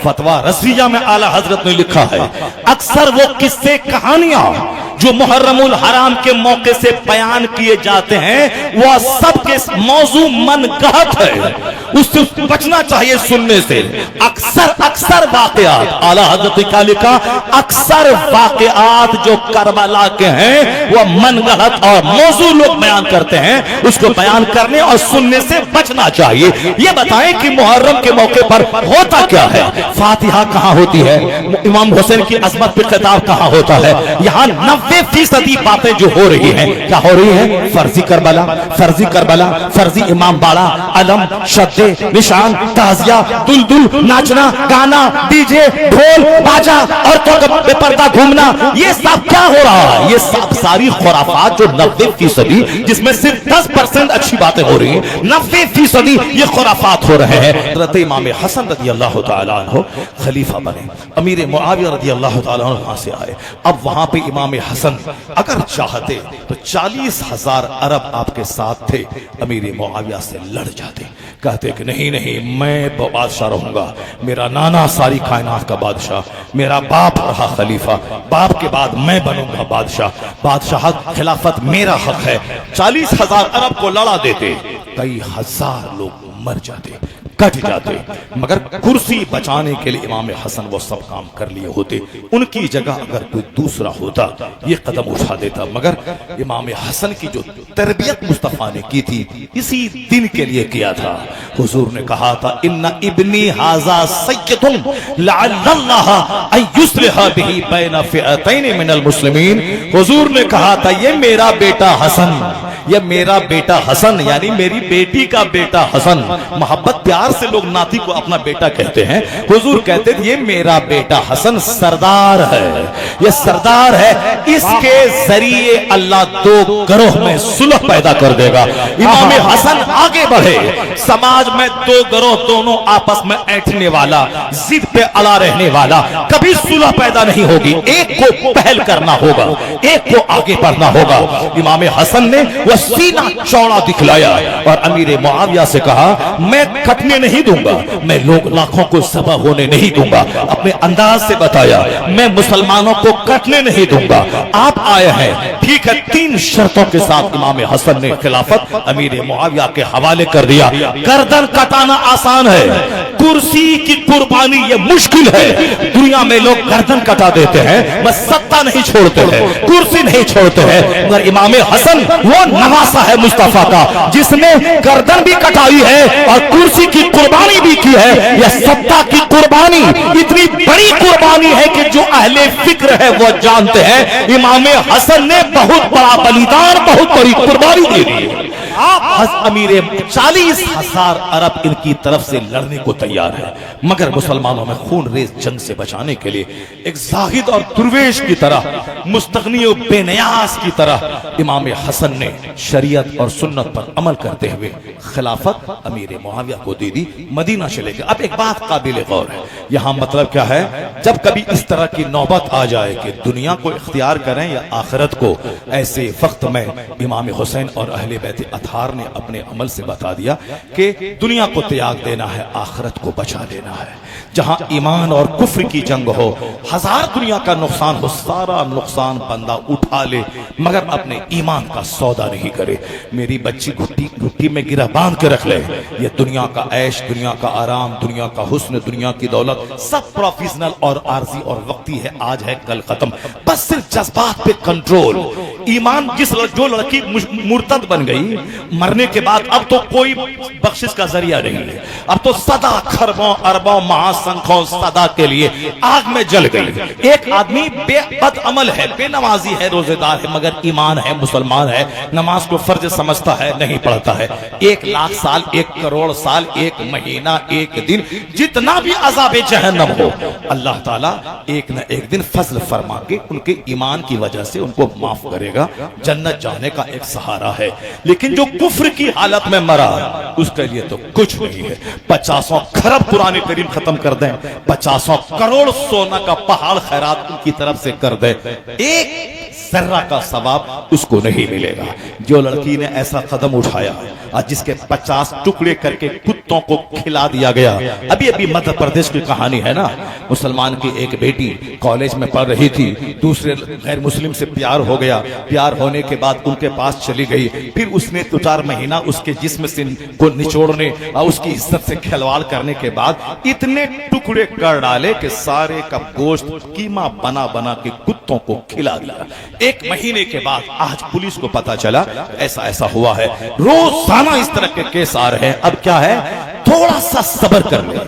فتوا رضیہ میں اعلی حضرت نے لکھا ہے، اکثر وہ قصے کہانیاں جو محرم الحرام کے موقع سے بیان کیے جاتے ہیں وہ سب کے موضوع من گھڑت ہے، اس سے بچنا چاہیے سننے سے۔ اکثر واقعات، اعلی حضرت نے کیا لکھا، اکثر واقعات جو کربلا کے ہیں وہ من گھڑت اور موضوع لوگ بیان کرتے ہیں، اس کو بیان کرنے اور سننے سے بچنا چاہیے۔ یہ بتائیں کہ محرم کے موقع پر ہوتا کیا ہے؟ فاتحہ کہاں ہوتی ہے؟ امام حسین کی عظمت پہ خطاب کہاں ہوتا ہے؟ یہاں 90% باتیں جو ہو رہی ہیں کیا ہو رہی ہیں؟ فرضی کربلا، فرضی امام باڑہ، علم، شدے، نشان، تعزیہ، دلدل، ناچنا، گانا، ڈی جے، ڈھول، باجا اور تو بے پردہ گھومنا، یہ سب کیا ہو رہا ہے؟ یہ سب ساری خرافات جو 90%، جس میں صرف 10% اچھی باتیں ہو رہی ہیں، 90% یہ خرافات ہو رہے ہیں۔ حضرت امام حسن رضی اللہ تعالیٰ عنہ خلیفہ بنے، امیر معاویہ رضی اللہ تعالیٰ عنہ وہاں سے آئے۔ اب وہاں پہ امام حسن اگر چاہتے تو 40,000 عرب آپ کے ساتھ تھے، امیر معاویہ سے لڑ جاتے، کہتے کہ نہیں میں بادشاہ رہوں گا، میرا نانا ساری کائنات کا بادشاہ، میرا باپ رہا خلیفہ، باپ کے بعد میں بنوں گا بادشاہ، بادشاہت خلافت میرا حق ہے۔ 40,000 عرب کو لڑا دیتے، کئی ہزار لوگ مر جاتے، کٹ جاتے، مگر کرسی بچانے کے لیے امام حسن وہ سب کام کر لیے ہوتے۔ ان کی جگہ اگر کوئی دوسرا ہوتا یہ قدم اٹھا دیتا، مگر امام حسن کی جو تربیت مصطفیٰ نے کی تھی اسی دن کے لیے کیا تھا۔ حضور نے کہا تھا ان ابنی ھذا سید لعل اللہ ان یصلح بہ بین فئتین من المسلمین۔ حضور نے کہا تھا یہ میرا بیٹا حسن یعنی میری بیٹی کا بیٹا حسن، محبت پیار سے لوگ ناتی کو اپنا بیٹا کہتے ہیں۔ حضور کہتے تھے یہ میرا بیٹا حسن سردار ہے، یہ سردار ہے، اس کے ذریعے اللہ دو گروہ میں صلح پیدا کر دے گا۔ امام حسن آگے بڑھے، سماج میں دو گروہ دونوں آپس میں ایٹھنے والا، ضد پہ اڑا رہنے والا، کبھی صلح پیدا نہیں ہوگی، ایک کو پہل کرنا ہوگا، ایک کو آگے بڑھنا ہوگا۔ امام حسن نے وہ سینہ چوڑا دکھلایا اور امیر معاویہ سے کہا میں کٹنے نہیں دوں گا، میں لوگ لاکھوں کو ذبح ہونے نہیں دوں گا، اپنے انداز سے بتایا میں مسلمانوں کو کٹنے نہیں دوں گا۔ آپ آئے ہیں ٹھیک ہے، 3 شرطوں کے ساتھ امام حسن نے خلافت امیر معاویہ کے حوالے کر دیا۔ گردن کٹانا آسان ہے، کرسی کی قربانی یہ مشکل ہے۔ دنیا میں لوگ گردن کٹا دیتے ہیں، بس ستہ نہیں چھوڑتے ہیں، کرسی نہیں چھوڑتے ہیں، مگر امام حسن وہ نواسا ہے مصطفیٰ کا جس نے گردن بھی کٹائی ہے اور کرسی کی قربانی بھی کی ہے۔ یہ ستہ کی قربانی اتنی بڑی قربانی ہے کہ جو اہل فکر ہے وہ جانتے ہیں امام حسن نے بہت بڑا بلیدان، بہت بڑی قربانی دے دی۔ امیر 40,000 عرب ان کی طرف سے لڑنے کو تیار ہے، مگر مسلمانوں میں خون ریز جنگ سے بچانے کے لیے ایک زاہد اور درویش کی طرح، مستغنی و بے نیاز کی طرح امام حسن نے شریعت اور سنت پر عمل کرتے ہوئے خلافت امیر معاویہ کو دے دی، مدینہ چلے گئے۔ اب ایک بات قابل غور ہے، یہاں مطلب کیا ہے، جب کبھی اس طرح کی نوبت آ جائے کہ دنیا کو اختیار کریں یا آخرت کو، ایسے وقت میں امام حسین اور اہل بیت اطہار نے اپنے عمل سے بتا دیا کہ دنیا کو تیاگ دینا ہے، آخرت کو بچا لینا ہے۔ جہاں ایمان اور کفر کی جنگ ہو، ہزار دنیا کا نقصان ہو، سارا نقصان بندہ اٹھا لے مگر اپنے ایمان کا سودا نہیں کرے۔ میری بچی گھٹی میں گرہ باندھ کے رکھ لے، یہ دنیا کا عیش، دنیا کا آرام، دنیا کا حسن، دنیا کی دولت سب پروفیشنل اور عارضی اور وقتی ہے، آج ہے کل ختم، بس صرف جذبات پہ کنٹرول۔ ایمان جو لڑکی مرتد بن گئی، مرنے کے بعد اب تو کوئی بخشش کا ذریعہ نہیں ہے، اب تو صدا کھربوں اربوں مہاسنکھوں صدا کے لیے آگ میں جل گئی۔ ایک آدمی بد عمل ہے، بے نمازی ہے، روزے دار ہے، مگر ایمان ہے، مسلمان ہے، نماز کو فرض سمجھتا ہے، نہیں پڑھتا ہے، 1,00,000 سال، 1 کروڑ سال، 1 مہینہ، 1 دن، جتنا بھی عذاب جہنم ہو، اللہ تعالیٰ ایک نہ ایک دن فضل فرما کے ان کے ایمان کی وجہ سے ان کو معاف کرے گا، جنت جانے کا ایک سہارا ہے۔ لیکن جو کفر کی حالت میں مرا اس کے لیے تو کچھ نہیں ہے۔ 50 کھرب قرآن کریم ختم کر دیں، 50 کروڑ سونا کا پہاڑ خیرات ان کی طرف سے کر دیں، ایک ذرہ کا ثواب اس کو نہیں ملے گا۔ جو لڑکی نے ایسا قدم اٹھایا اور جس کے 50 ٹکڑے کر کے کتوں کو کھلا دیا گیا۔ ابھی مدھیہ پردیش کی کہانی ہے نا، مسلمان کی ایک بیٹی کالج میں پڑھ رہی تھی، دوسرے غیر مسلم سے پیار ہو گیا، پیار ہونے کے بعد ان کے پاس چلی گئی، پھر اس نے 2-4 مہینہ اس کے جسم سے کو نچوڑنے اور اس کی عزت سے کھلواڑ کرنے کے بعد اتنے ٹکڑے کر ڈالے کہ سارے کا گوشت قیمہ بنا بنا کے کتوں کو کھلا دیا۔ 1 مہینے کے بعد آج پولیس کو پتا چلا ایسا ہوا ہے۔ روزانہ اس طرح کے کیس آ رہے ہیں۔ اب کیا ہے، تھوڑا سا صبر کر لے،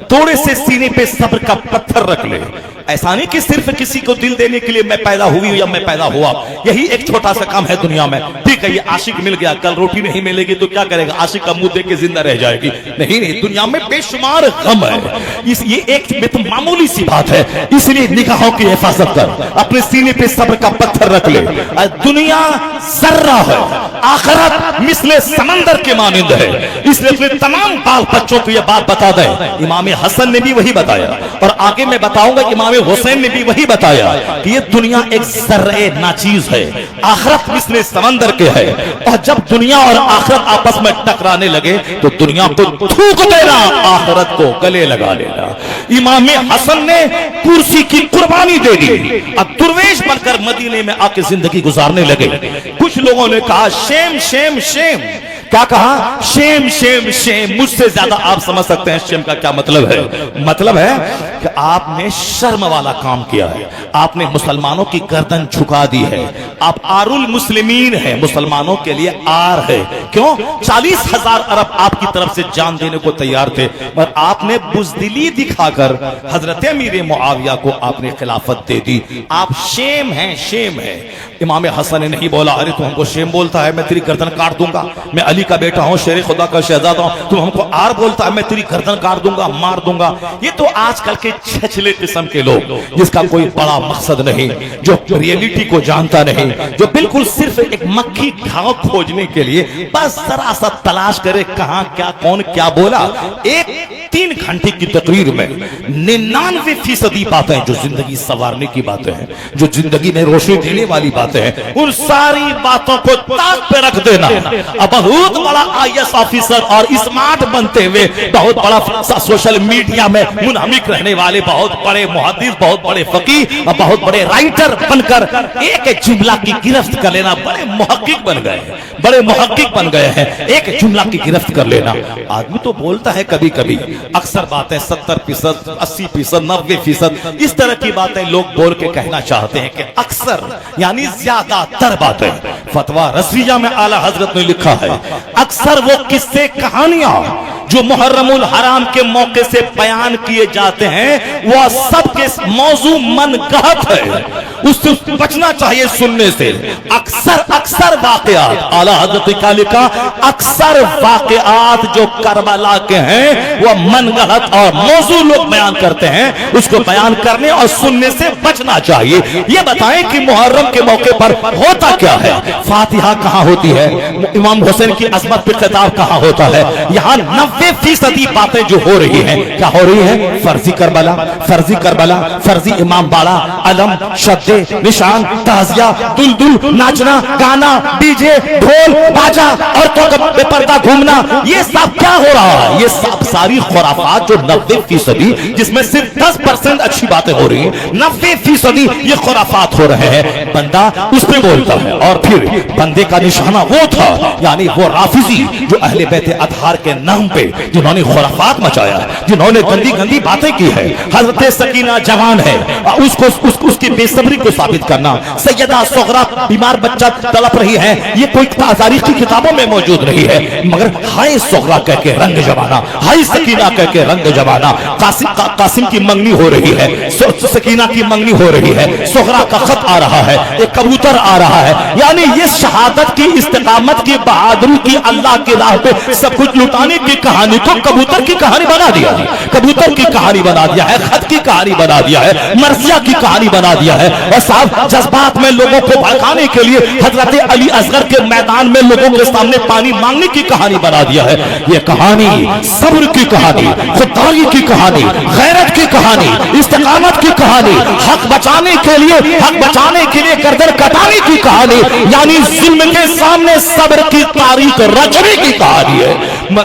تھوڑے سے سینے پہ صبر کا پتھر رکھ لے۔ ایسا نہیں کہ صرف کسی کو دل دینے کے لیے میں پیدا ہوئی یا میں پیدا ہوا، یہی ایک چھوٹا سا کام ہے دنیا میں۔ ٹھیک ہے، یہ عاشق مل گیا، کل روٹی نہیں ملے گی تو کیا کرے گا، عاشق کا منہ دیکھ کے زندہ رہ جائے گی؟ نہیں، دنیا میں بے شمار غم ہے، یہ ایک معمولی سی بات ہے۔ اس لیے نگاہوں کی حفاظت کر، اپنے سینے پہ صبر کا پتھر رکھ لے۔ دنیا ذرہ ہے، آخرت مثل سمندر کے مانند ہے، اس لیے اپنے تمام بال بچوں کو یہ بات بتا دیں۔ امام حسن نے بھی وہی بتایا اور آگے میں بتاؤں گا کہ امام حسین نے بھی وہی بتایا کہ یہ دنیا ایک ذرہ ناچیز ہے، آخرت مثل سمندر کے ہے، اور جب دنیا اور آخرت آپس میں ٹکرانے لگے تو دنیا کو تھوک دینا، آخرت کو گلے لگا لینا۔ امام حسن نے کرسی کی قربانی دے دی، اب درویش بن کر مدینے میں آ کے زندگی گزارنے لگے۔ کچھ لوگوں نے کہا شیم شیم شیم، کیا کہا؟ شیم شیم شیم۔ مجھ سے زیادہ آپ سمجھ سکتے ہیں شیم کا کیا مطلب ہے۔ مطلب ہے کہ آپ نے شرم والا کام کیا ہے، آپ نے مسلمانوں کی گردن جھکا دی ہے، آپ آر المسلمین ہیں، مسلمانوں کے لیے آر ہے۔ کیوں؟ 40,000 عرب آپ کی طرف سے جان دینے کو تیار تھے، اور آپ نے بزدلی دکھا کر حضرت امیر معاویہ کو آپ نے خلافت دے دی۔ آپ شیم ہیں، شیم ہے۔ امام حسن نے نہیں بولا ارے تو ہم کو شیم بولتا ہے، میں تیری گردن کاٹ دوں گا، میں علی کا بیٹا ہوں، شیر خدا کا شہزادہ ہوں، تو ہم کو آر بولتا ہے، میں تیری گردن کاٹ دوں گا، مار دوں گا۔ یہ تو آج کل کے چھچلے قسم کے لوگ جس کا کوئی بڑا مقصد نہیں، جو ریئلٹی کو جانتا نہیں، جو بالکل صرف ایک مکھی گھاؤ کھوجنے کے لیے بس ذرا سا تلاش کرے کہاں کیا کون کیا بولا۔ ایک 3 گھنٹے کی تقریر میں 99% باتیں جو زندگی سنوارنے کی باتیں ہیں، جو زندگی میں روشنی دینے والی باتیں ہیں، ان ساری باتوں کو تاک پہ رکھ دینا۔ اب بہت بڑا IAS آفیسر اور اسمارٹ بنتے ہوئے بہت بڑا سوشل میڈیا میں منہمک رہنے والے بہت بڑے محدث، بہت بڑے فقیہ اور بہت بڑے رائٹر بن کر ایک جملہ کی گرفت کر لینا، بڑے محقق بن گئے ہیں، بڑے محقق بن گئے ہیں۔ ایک جملہ کی گرفت کر لینا، آدمی تو بولتا ہے کبھی کبھی، اکثر باتیں 70%، 80%، 90% اس طرح کی باتیں لوگ بول کے کہنا چاہتے ہیں کہ اکثر یعنی زیادہ تر باتیں۔ فتویٰ رضویہ میں اعلیٰ حضرت نے لکھا ہے اکثر وہ قصے کہانیاں جو محرم الحرام کے موقع سے بیان کیے جاتے ہیں وہ سب کے موضوع من گھڑت ہے، اس سے بچنا چاہیے سننے سے۔ اکثر واقعات، اعلیٰ حضرت نے کیا لکھا، اکثر واقعات جو کربلا کے ہیں وہ من گھڑت اور موضوع لوگ بیان کرتے ہیں، اس کو بیان کرنے اور سننے سے بچنا چاہیے۔ یہ بتائیں کہ محرم کے موقع پر ہوتا کیا ہے، فاتحہ کہاں ہوتی ہے، امام حسین کی عظمت پہ خطاب کہاں ہوتا ہے؟ یہاں 90% باتیں جو ہو رہی ہیں کیا ہو رہی ہیں؟ فرضی کربلا، فرضی امام باڑہ، علم، شدے، نشان، تعزیہ، دلدل، ناچنا، گانا، ڈی جے، ڈھول، باجا، عورتوں کا بے پردہ گھومنا، یہ سب کیا ہو رہا ہے؟ یہ سب ساری خرافات جو 90%، جس میں صرف 10% اچھی باتیں ہو رہی ہیں، 90% یہ خرافات ہو رہے ہیں۔ بندہ اس پہ بولتا ہے، اور پھر بندے کا نشانہ وہ تھا، یعنی وہ رافضی جو اہل بیت اطہار کے نام پہ جنہوں نے خرافات مچایا، جنہوں نے گندی گندی باتیں کی ہے۔ حضرت سکینہ جوان ہے، اس کی بے صبری کو ثابت کرنا، سیدہ صغرا بیمار بچہ تڑپ رہی ہے، یہ کوئی تاریخی کتابوں میں موجود نہیں ہے، مگر ہائے صغرا کہہ کے رنگ جوانا، ہائے سکینہ کہہ کے رنگ جوانا۔ قاسم کی منگنی ہو رہی ہے، سکینہ کی منگنی ہو رہی ہے، صغرا کا خط آ رہا ہے، ایک کبوتر آ رہا ہے، یعنی یہ شہادت کی، استقامت کی، بہادری کی، اللہ کی راہ پہ سب کچھ لٹانے کی کہانی کو کبوتر کی کہانی بنا دیا ہے، کبوتر کی کہانی بنا دیا ہے، خط کی کہانی بنا دیا ہے، مرثیہ کی کہانی بنا دیا ہے۔ اور صاحب جذبات میں لوگوں کو بھڑکانے کے لیے حضرت علی اصغر کے میدان میں لوگوں کے سامنے پانی مانگنے کی کہانی بنا دیا ہے. یہ کہانی صبر کی کہانی، خودداری کی کہانی، غیرت کی کہانی، استقامت کی کہانی، حق بچانے کے لیے گردن کٹانے کی کہانی، یعنی ظلم کے سامنے صبر کی تاریخ رچنے کی کہانی ہے.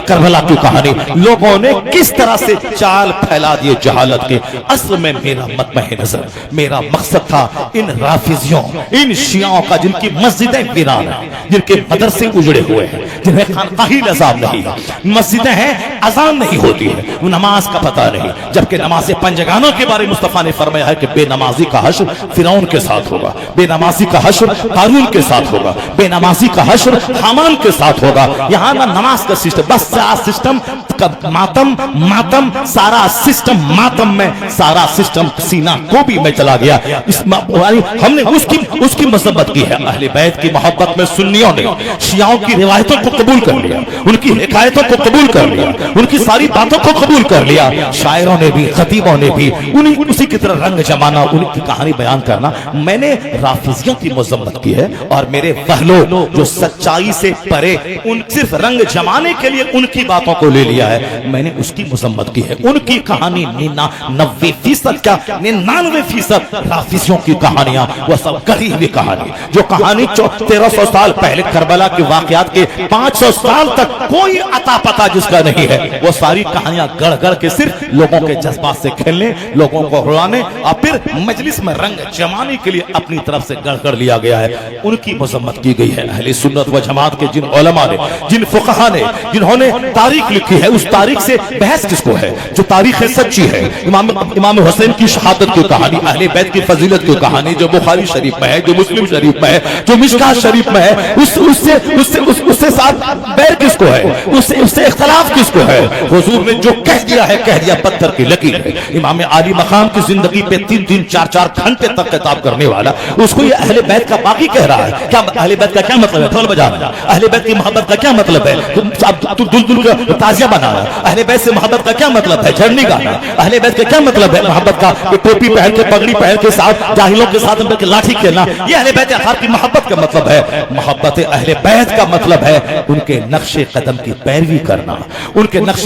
کربلا کی کہانی لوگوں نے کس طرح سے چال پھیلا دیے جہالت کے. اصل میں میرا مطمع نظر، میرا مقصد تھا ان رافضیوں، ان شیعوں کا جن کی مسجدیں ویران ہیں، جن کے مدرسے اجڑے ہوئے ہیں، جنہیں خانقاہی نظام نہیں ہے، مسجدیں ہیں اذان نہیں ہوتی ہے، وہ نماز کا پتہ نہیں، جبکہ نماز پنجگانوں کے بارے مصطفیٰ نے فرمایا ہے کہ بے نمازی کا حشر فرعون کے ساتھ ہوگا، بے نمازی کا حشر قارون کے ساتھ ہوگا، بے نمازی کا حشر حامان کے ساتھ ہوگا. یہاں نہ نماز کا سسٹم، بس سارا سسٹم ماتم سارا سسٹم ماتم میں، سارا سسٹم سینہ کوبی میں چلا گیا. ہم نے اس کی مذمت کی ہے. اہل بیت کی محبت میں سنیوں نے شیعوں کی روایتوں کو قبول کر لیا، ان کی حکایتوں کو قبول کر لیا، ان کی ساری باتوں کو قبول کر لیا. شاعروں نے بھی، خطیبوں نے بھی اسی کی طرح رنگ جمانا، ان کی کہانی بیان کرنا. میں نے رافضیوں کی مذمت کی ہے، اور میرے پہلو جو سچائی سے پرے ان صرف رنگ جمانے کے لیے ان کی باتوں کو لے لیا ہے، میں نے اس کی مذمت کی ہے. ان کی کہانی 99% کیا 99% رافضیوں کی کہانیاں وہ سب گڑھی ہوئی کہانی. جو کہانی 1300 سال پہلے کربلا کے واقعات کے 500 سال تک کوئی عطا پتا جس کا نہیں ہے، وہ ساری کہانیاں گڑھ گڑھ کے صرف لوگوں کے جذبات سے کھیلنے، لوگوں کو ہلانے اور پھر مجلس میں رنگ جمانے کے لیے اپنی طرف سے گڑھ کر لیا گیا ہے. ان کی مذمت کی گئی ہے. اہل سنت و جماعت کے جن علماء نے، جن فقہا نے، جنہوں نے تاریخ لکھی ہے، اس تاریخ سے بحث کس کو ہے؟ جو تاریخ سچی ہے، امام حسین کی شہادت کی کہانی، اہل بیت کی فضیلت کی کہانی جو بخاری شریف میں ہے، جو مسلم شریف میں ہے، جو مشکات شریف میں ہے، اس سے ساتھ بیر کس کو ہے؟ اس سے اختلاف کس کو ہے؟ حضور نے جو کہہ دیا پتھر کی لکیر ہے. امام عالی مقام کی زندگی پہ 3-3 4-4 گھنٹے تک خطاب کرنے والا، اس کو یہ اہل بیت کا باقی کہہ رہا ہے. کیا اہل بیت کا کیا مطلب ہے؟ ڈھول بجانا. اہل بیت کی محبت کا کیا مطلب ہے؟ تو دل کا تازیہ بنانا. اہل بیت سے محبت کا کیا مطلب ہے؟ جھڑنی گانا. اہل بیت کا کیا مطلب ہے محبت کا؟ ٹوپی پہن کے، پگڑی پہن کے ساتھ جاہلوں کے ساتھ لاٹھی کھیلنا. یہ اہل بیت اطہار کی محبت کا مطلب ہے. محبت اہل بیت کا مطلب ہے ان کے نقش قدم کی پیروی کرنا، ان کے نقش